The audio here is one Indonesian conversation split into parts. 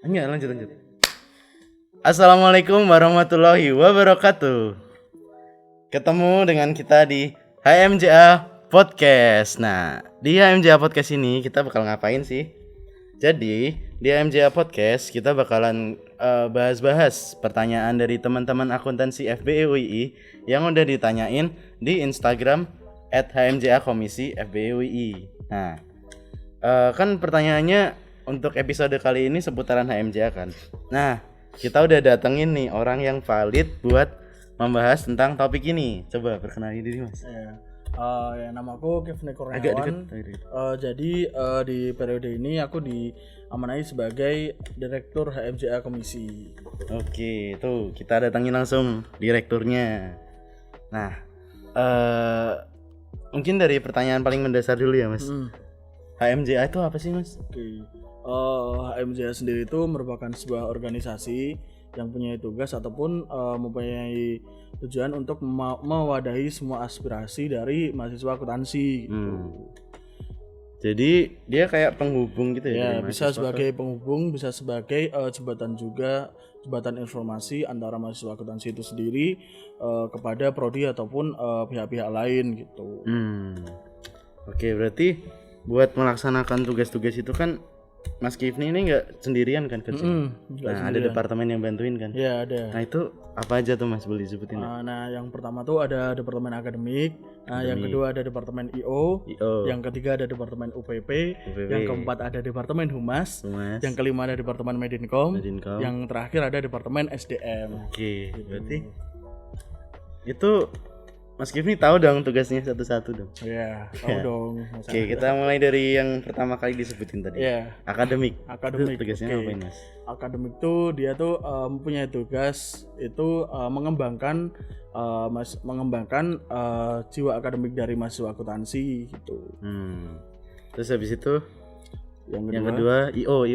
Enggak, lanjut. Assalamualaikum warahmatullahi wabarakatuh. Ketemu dengan kita di HMJA Podcast. Nah, di HMJA Podcast ini kita bakal ngapain sih? Jadi, di HMJA Podcast kita bakalan bahas-bahas pertanyaan dari teman-teman akuntansi FBE UII yang udah ditanyain di Instagram @HMJA Komisi FBE UII. Nah, kan pertanyaannya untuk episode kali ini seputaran HMJA kan. Nah, kita udah datengin nih orang yang valid buat membahas tentang topik ini. Coba perkenalin diri, Mas. Ya, nama aku Kevin Agak Kurniawan. deket. Jadi di periode ini aku diamanai sebagai Direktur HMJA Komisi. Oke, tuh kita datangin langsung direkturnya. Nah, mungkin dari pertanyaan paling mendasar dulu ya, Mas. HMJA itu apa sih, Mas? Oke. HMJA sendiri itu merupakan sebuah organisasi yang punya tugas ataupun mempunyai tujuan untuk mewadahi semua aspirasi dari mahasiswa akuntansi gitu. Jadi dia kayak penghubung gitu ya? Ya, bisa sebagai penghubung, bisa sebagai jembatan juga, jembatan informasi antara mahasiswa akuntansi itu sendiri kepada prodi ataupun pihak-pihak lain gitu. Oke, berarti buat melaksanakan tugas-tugas itu kan Mas Kifni ini nggak sendirian kan kerja? Ada departemen yang bantuin kan? Ya, ada. Nah, itu apa aja tuh, Mas, boleh disebutin? Nah, yang pertama tuh ada departemen akademik, yang kedua ada departemen IO, yang ketiga ada departemen UPP, yang keempat ada departemen Humas, yang kelima ada departemen Medinkom, yang terakhir ada departemen SDM. Oke, berarti itu Mas Kifni tahu dong tugasnya satu-satu dong. Iya, tahu dong. Oke, kita mulai dari yang pertama kali disebutin tadi. Iya. Akademik. Akademik. Tugasnya ngapain, Mas? Akademik tuh dia tuh mempunyai tugas itu mengembangkan jiwa akademik dari mahasiswa akuntansi gitu. Terus habis itu yang kedua IO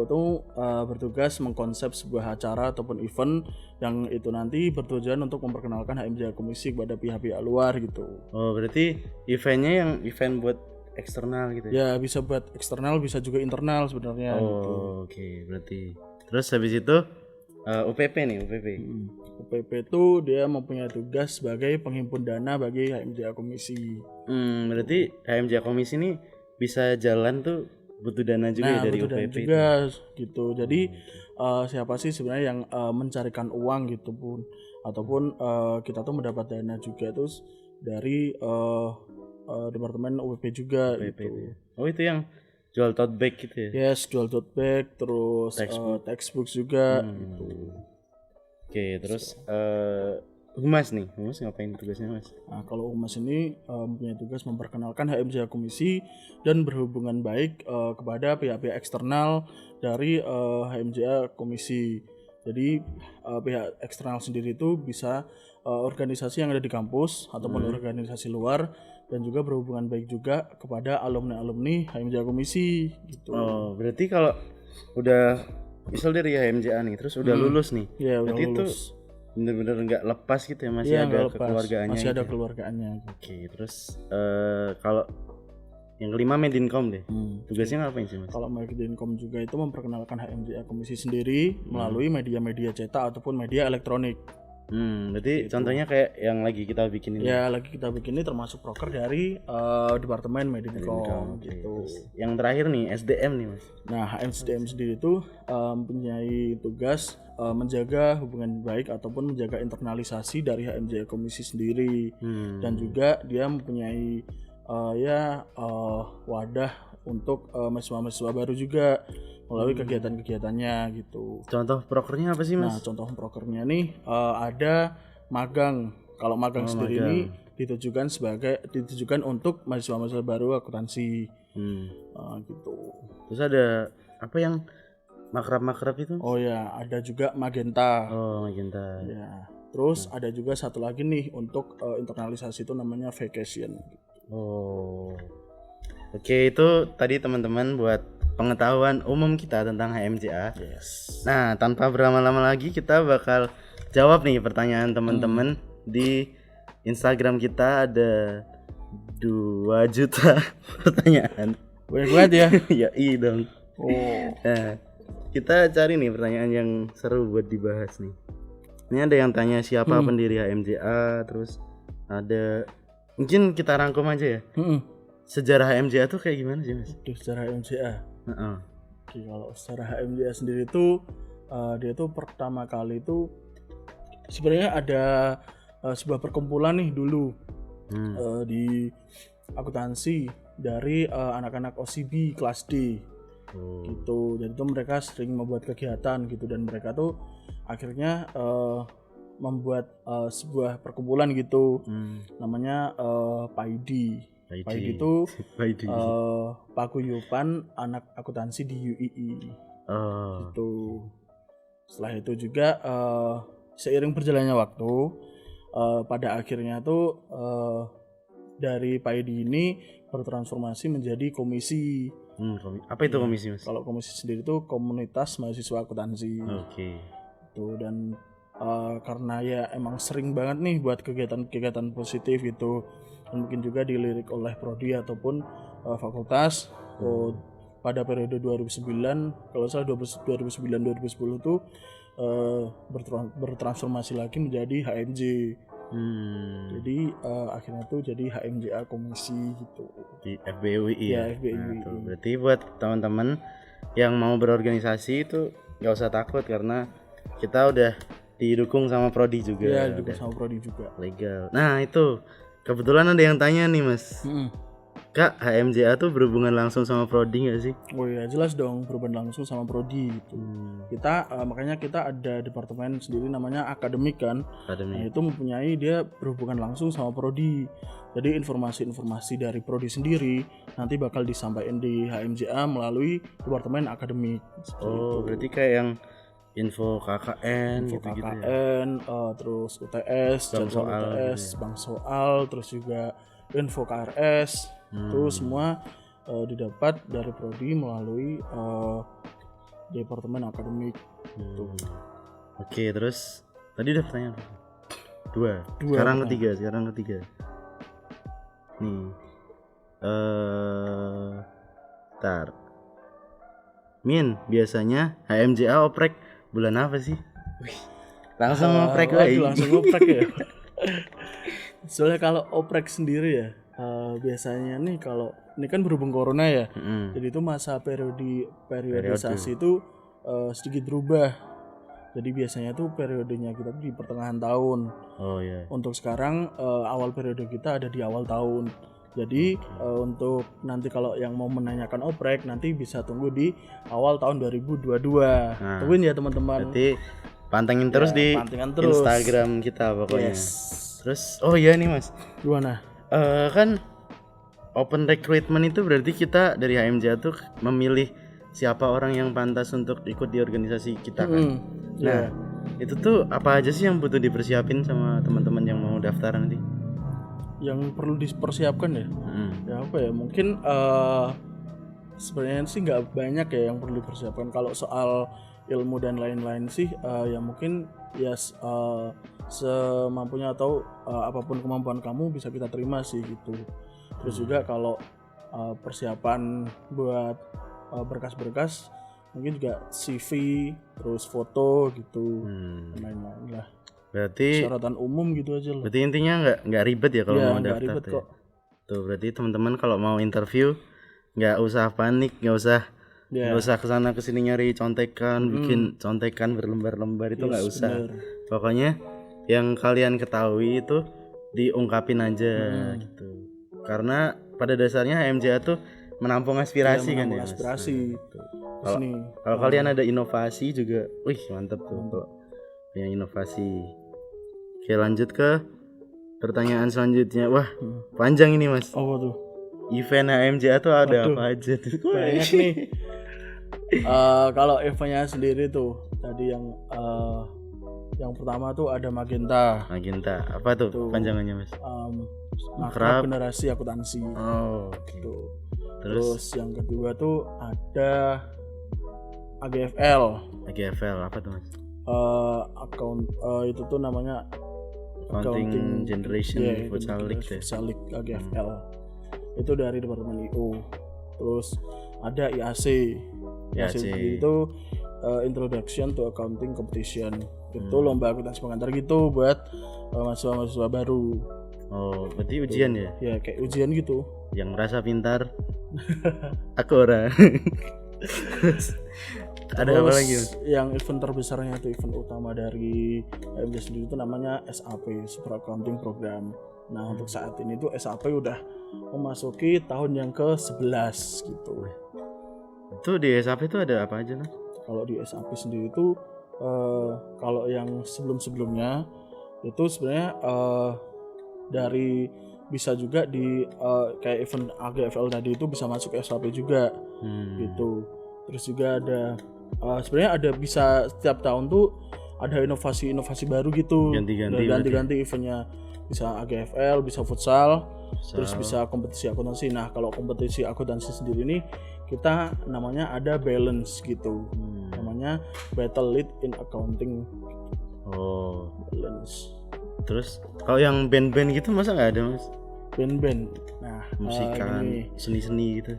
tuh bertugas mengkonsep sebuah acara ataupun event yang itu nanti bertujuan untuk memperkenalkan HMJA Komisi kepada pihak-pihak luar gitu. Oh, berarti eventnya yang event buat eksternal gitu ya? Ya, bisa buat eksternal, bisa juga internal sebenarnya. Gitu. Oke, berarti. Terus habis itu UPP nih, UPP. UPP itu dia mempunyai tugas sebagai penghimpun dana bagi HMJA Komisi. Berarti HMJA Komisi ini bisa jalan tuh butuh dana juga ya dari UPP UPP juga gitu. Jadi siapa sih sebenarnya yang mencarikan uang gitu pun ataupun kita tuh mendapat dana juga terus dari departemen UPP juga gitu. Oh, itu yang jual tote bag gitu ya? Yes, jual tote bag terus textbook juga gitu. Oke, terus Humas ngapain tugasnya, Mas? Nah, kalau Humas ini punya tugas memperkenalkan HMJA Komisi dan berhubungan baik kepada pihak-pihak eksternal dari HMJA Komisi. Jadi pihak eksternal sendiri itu bisa organisasi yang ada di kampus ataupun organisasi luar dan juga berhubungan baik juga kepada alumni-alumni HMJA Komisi gitu. Oh, berarti kalau udah misal dari HMJA nih, terus udah lulus nih. Iya, udah berarti lulus. Itu bener-bener nggak lepas gitu ya, masih ada kekeluargaannya. Masih ada gitu. keluargaannya. Oke, terus kalau yang kelima Medinkom deh. Tugasnya ngapain sih, Mas? Kalau Medinkom juga itu memperkenalkan HMJA Komisi sendiri melalui media-media cetak ataupun media elektronik. Berarti contohnya kayak yang lagi kita bikin ini. Ya, lagi kita bikin ini termasuk proker dari departemen Medinkom gitu. Terus yang terakhir nih SDM nih, Mas. Nah, SDM sendiri itu mempunyai tugas menjaga hubungan baik ataupun menjaga internalisasi dari HMJA Komisi sendiri dan juga dia mempunyai wadah untuk mahasiswa-mahasiswa baru juga melalui kegiatan-kegiatannya gitu. Contoh prokernya apa sih, Mas? Nah, contoh prokernya nih ada magang. Kalau magang sendiri ini ditujukan untuk mahasiswa-mahasiswa baru akuntansi. Gitu. Terus ada apa yang makrab itu? Oh ya, ada juga Magenta. Oh, Magenta. Ya. Terus ada juga satu lagi nih untuk internalisasi itu namanya vacation. Oh. Oke, itu tadi teman-teman buat pengetahuan umum kita tentang HMJA. Yes. Nah, tanpa berlama-lama lagi kita bakal jawab nih pertanyaan teman-teman di Instagram kita ada 2 juta pertanyaan. Banyak banget ya? Ya, iya dong. Oh. Nah, kita cari nih pertanyaan yang seru buat dibahas nih. Ini ada yang tanya siapa pendiri HMJA, terus ada mungkin kita rangkum aja ya. Sejarah HMJA tuh kayak gimana sih Mas? Sejarah HMJA. Heeh. Oke, kalau sejarah HMJA sendiri tuh dia tuh pertama kali itu sebenarnya ada sebuah perkumpulan nih dulu di akuntansi dari anak-anak OCB kelas D. Gitu. Jadi itu mereka sering membuat kegiatan gitu, dan mereka tuh akhirnya membuat sebuah perkumpulan gitu. Namanya PAIDI. PAIDI itu paguyuban anak akuntansi di UII. Gitu. Setelah itu juga seiring berjalannya waktu, pada akhirnya tuh dari PAIDI ini bertransformasi menjadi komisi. Apa itu komisi Mas? Kalau komisi sendiri itu komunitas mahasiswa akuntansi. Oke. Tuh, dan karena ya emang sering banget nih buat kegiatan-kegiatan positif gitu, dan mungkin juga dilirik oleh prodi ataupun fakultas. Pada periode 2009 kalau salah 2009-2010 tuh bertransformasi lagi menjadi HMJ. Jadi akhirnya tuh jadi HMJA komisi gitu di FBUI ya. FBUI. Tuh, berarti buat teman-teman yang mau berorganisasi itu nggak usah takut karena kita udah didukung sama prodi juga. Ya, didukung sama prodi juga. Legal. Nah itu kebetulan ada yang tanya nih Mas. Kak, HMJA tuh berhubungan langsung sama prodi nggak sih? Oh iya, jelas dong, berhubungan langsung sama prodi gitu. Kita makanya kita ada departemen sendiri namanya akademik kan. Nah, itu mempunyai dia berhubungan langsung sama prodi. Jadi informasi-informasi dari prodi sendiri nanti bakal disampaikan di HMJA melalui departemen akademik. Berarti kayak yang info KKN gitu-gitu KKN, terus UTS, jadwal UTS, bank soal, terus juga info KRS. Itu semua didapat dari prodi melalui departemen akademik. Oke, terus tadi udah pertanyaan dua. Sekarang ketiga. Nih, Tar. Min, biasanya HMJA oprek bulan apa sih? Langsung oprek langsung oprek ya. Soalnya kalau oprek sendiri ya, biasanya nih kalau ini kan berhubung corona ya, jadi itu masa periodisasi itu sedikit berubah. Jadi biasanya tuh periodenya kita di pertengahan tahun. Untuk sekarang awal periode kita ada di awal tahun. Jadi untuk nanti kalau yang mau menanyakan oprek nanti bisa tunggu di awal tahun 2022. Tungguin ya teman-teman. Berarti pantengin terus di Instagram kita pokoknya. Terus iya nih Mas. Gimana? Kan open recruitment itu berarti kita dari HMJA tuh memilih siapa orang yang pantas untuk ikut di organisasi kita kan. Nah, itu tuh apa aja sih yang butuh dipersiapin sama teman-teman yang mau daftar nanti? Yang perlu dipersiapkan ya? Ya apa ya? Mungkin sebenarnya sih nggak banyak ya yang perlu dipersiapkan. Kalau soal ilmu dan lain-lain sih ya mungkin ya semampunya atau apapun kemampuan kamu bisa kita terima sih gitu. Terus juga kalau persiapan buat berkas-berkas mungkin juga CV, terus foto gitu, lain-lain lah. Berarti persyaratan umum gitu aja lah. Berarti intinya nggak ribet ya kalau mau daftar ribet tuh. Kok. Tuh berarti teman-teman kalau mau interview nggak usah panik, nggak usah kesana kesini nyari contekan, bikin contekan berlembar-lembar itu nggak usah. Bener. Pokoknya yang kalian ketahui itu diungkapin aja gitu. Karena pada dasarnya HMJA tuh menampung aspirasi kan ya. Aspirasi. Kalau kalian ada inovasi juga, wih mantep tuh kalau punya inovasi. Oke, lanjut ke pertanyaan selanjutnya. Wah, panjang ini Mas. Apa tuh? Event HMJA tuh ada apa aja tuh? Banyak nih. Kalau eventnya sendiri tuh tadi yang pertama tuh ada Magenta. Apa tuh panjangannya Mas? Makrab Generasi Akuntansi. Okay. Gitu. Terus yang kedua tuh ada AGFL. Apa tuh Mas? Itu tuh namanya Accounting Generation Futsal League AGFL. Itu dari Departemen IO. Terus ada IAC. IAC itu Introduction to Accounting Competition. Itu lomba akuntansi pengantar gitu buat mahasiswa-mahasiswa baru. Oh, berarti ujian ya? Ya kayak ujian gitu. Yang merasa pintar. Aku orang. Ada apa Terus lagi, Mas? yang event terbesarnya itu event utama dari HMJ sendiri itu namanya SAP, Super Accounting Program. Nah untuk saat ini tuh SAP udah memasuki tahun yang ke-11 gitu. Itu di SAP itu ada apa aja, Mas? Kalau di SAP sendiri itu kalau yang sebelum-sebelumnya itu sebenarnya dari bisa juga di kayak event AGFL tadi itu bisa masuk SAP juga gitu. Terus juga ada sebenarnya ada bisa setiap tahun tuh ada inovasi baru gitu. Ganti-ganti eventnya, bisa AGFL, bisa futsal, terus bisa kompetisi akuntansi. Nah kalau kompetisi akuntansi sendiri ini kita namanya ada balance gitu, namanya Battle Lead in Accounting. Oh, balance. Terus kalau yang band-band gitu masa nggak ada, Mas? Band-band. Nah, musikan, seni-seni gitu.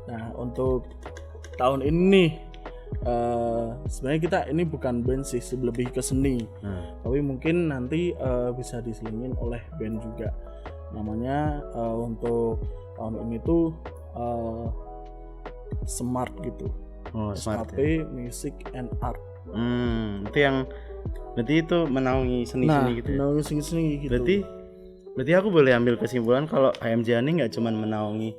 Nah, untuk tahun ini sebenarnya kita ini bukan band sih, lebih ke seni. Tapi mungkin nanti bisa diselingin oleh band juga. Namanya untuk tahun ini tuh Smart gitu. Smart. SAP Music and Art. Itu yang berarti itu menaungi seni-seni gitu. Menaungi seni-seni gitu. Berarti aku boleh ambil kesimpulan kalau HMJ ini nggak cuma menaungi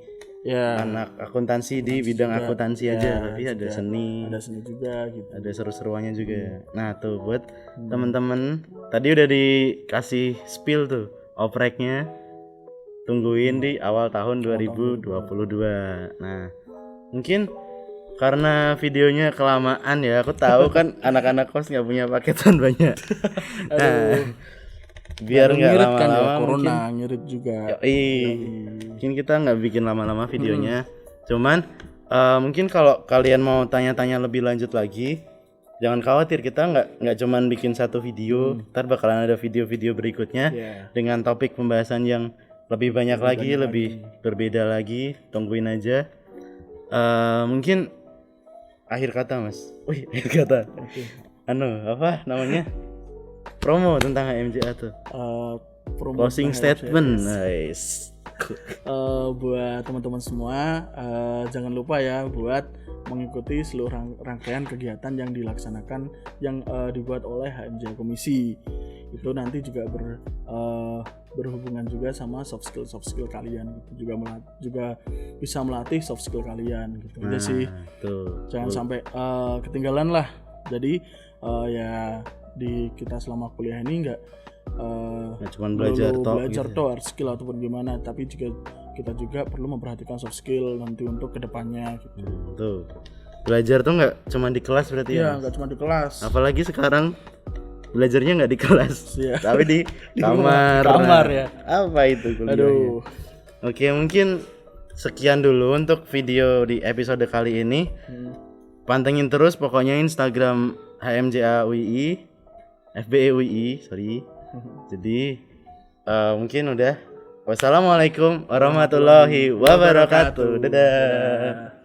anak akuntansi di bidang akuntansi aja, tapi ada seni juga gitu. Ada seru-seruannya juga. Nah tuh buat teman-teman tadi udah dikasih spill tuh opreknya, tungguin di awal tahun 2022. Nah mungkin karena videonya kelamaan ya, aku tahu kan anak-anak kos nggak punya paketan banyak. Nah biar nggak lama-lama kan ya, mungkin ngirit juga. Mungkin kita nggak bikin lama-lama videonya. Cuman mungkin kalau kalian mau tanya-tanya lebih lanjut lagi, jangan khawatir, kita nggak cuman bikin satu video, ntar bakalan ada video-video berikutnya dengan topik pembahasan yang lebih banyak lagi, lebih berbeda lagi. Tungguin aja. Mungkin akhir kata, Mas. Akhir kata. Apa namanya? Promo tentang HMJA tuh. Closing statement, nice. Buat teman-teman semua, jangan lupa ya buat mengikuti seluruh rangkaian kegiatan yang dilaksanakan yang dibuat oleh HMJA Komisi. Itu nanti juga berhubungan juga sama soft skill kalian gitu. Juga bisa melatih soft skill kalian gitu. Jadi sih jangan sampai ketinggalan lah. Jadi ya di kita selama kuliah ini nggak cuma belajar gitu. Hard skill ataupun gimana, tapi kita juga perlu memperhatikan soft skill nanti untuk kedepannya gitu. Tuh belajar tuh nggak cuma di kelas berarti ya? Nggak cuma di kelas. Apalagi sekarang belajarnya nggak di kelas, tapi di kamar ya. Apa itu kuliahnya? Oke, mungkin sekian dulu untuk video di episode kali ini. Pantengin terus pokoknya Instagram HMJA UII, FBE UII, sorry. Jadi mungkin udah. Wassalamualaikum warahmatullahi wabarakatuh. Dadah.